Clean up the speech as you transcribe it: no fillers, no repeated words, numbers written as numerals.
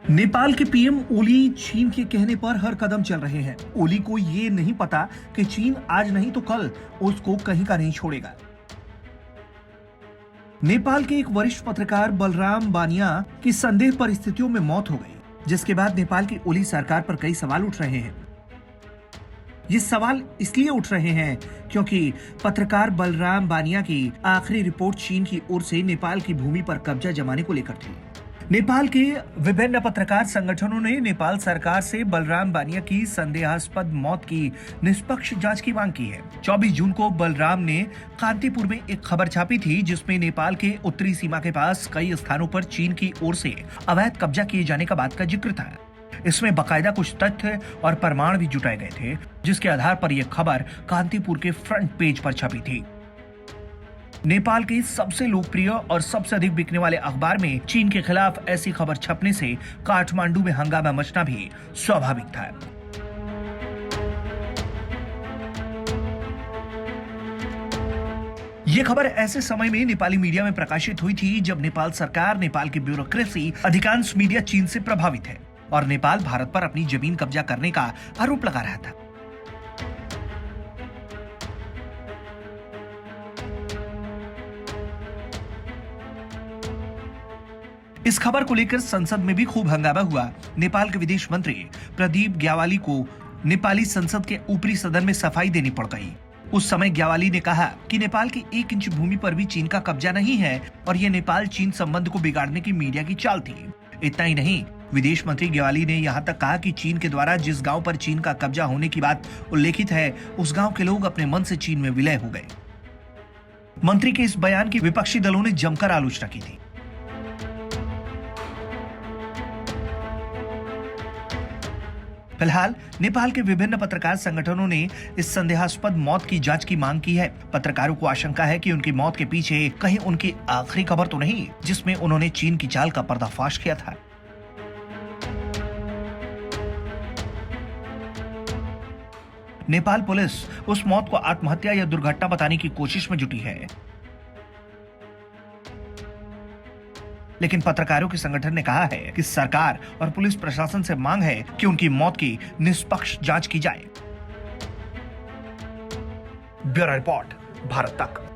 नेपाल के पीएम ओली चीन के कहने पर हर कदम चल रहे हैं। ओली को ये नहीं पता कि चीन आज नहीं तो कल उसको कहीं का नहीं छोड़ेगा। नेपाल के एक वरिष्ठ पत्रकार बलराम बानिया की संदेह परिस्थितियों में मौत हो गई, जिसके बाद नेपाल की ओली सरकार पर कई सवाल उठ रहे हैं। ये सवाल इसलिए उठ रहे हैं क्योंकि पत्रकार बलराम बानिया की आखिरी रिपोर्ट चीन की ओर से नेपाल की भूमि पर कब्जा जमाने को लेकर थी। नेपाल के विभिन्न पत्रकार संगठनों ने नेपाल सरकार से बलराम बानिया की संदेहास्पद मौत की निष्पक्ष जांच की मांग की है। 24 जून को बलराम ने कांतिपुर में एक खबर छापी थी, जिसमें नेपाल के उत्तरी सीमा के पास कई स्थानों पर चीन की ओर से अवैध कब्जा किए जाने का बात का जिक्र था। इसमें बकायदा कुछ तथ्य और प्रमाण भी जुटाए गए थे, जिसके आधार पर यह खबर कांतिपुर के फ्रंट पेज पर छपी थी। नेपाल के सबसे लोकप्रिय और सबसे अधिक बिकने वाले अखबार में चीन के खिलाफ ऐसी खबर छपने से काठमांडू में हंगामा मचना भी स्वाभाविक था। ये खबर ऐसे समय में नेपाली मीडिया में प्रकाशित हुई थी जब नेपाल सरकार, नेपाल की ब्यूरोक्रेसी, अधिकांश मीडिया चीन से प्रभावित है और नेपाल भारत पर अपनी जमीन कब्जा करने का आरोप लगा रहा था। इस खबर को लेकर संसद में भी खूब हंगामा हुआ। नेपाल के विदेश मंत्री प्रदीप ग्यावाली को नेपाली संसद के ऊपरी सदन में सफाई देनी पड़ गई। उस समय ग्यावाली ने कहा कि नेपाल की 1 इंच भूमि पर भी चीन का कब्जा नहीं है और यह नेपाल चीन संबंध को बिगाड़ने की मीडिया की चाल थी। इतना ही नहीं, विदेश मंत्री ग्यावाली ने यहाँ तक कहा कि चीन के द्वारा जिस गांव पर चीन का कब्जा होने की बात उल्लेखित है, उस गांव के लोग अपने मन से चीन में विलय हो गए। मंत्री के इस बयान की विपक्षी दलों ने जमकर आलोचना की थी। फिलहाल नेपाल के विभिन्न पत्रकार संगठनों ने इस संदेहास्पद मौत की जांच की मांग की है। पत्रकारों को आशंका है कि उनकी मौत के पीछे कहीं उनकी आखिरी खबर तो नहीं, जिसमें उन्होंने चीन की चाल का पर्दाफाश किया था। नेपाल पुलिस उस मौत को आत्महत्या या दुर्घटना बताने की कोशिश में जुटी है, लेकिन पत्रकारों के संगठन ने कहा है कि सरकार और पुलिस प्रशासन से मांग है कि उनकी मौत की निष्पक्ष जांच की जाए। ब्यूरो रिपोर्ट, भारत तक।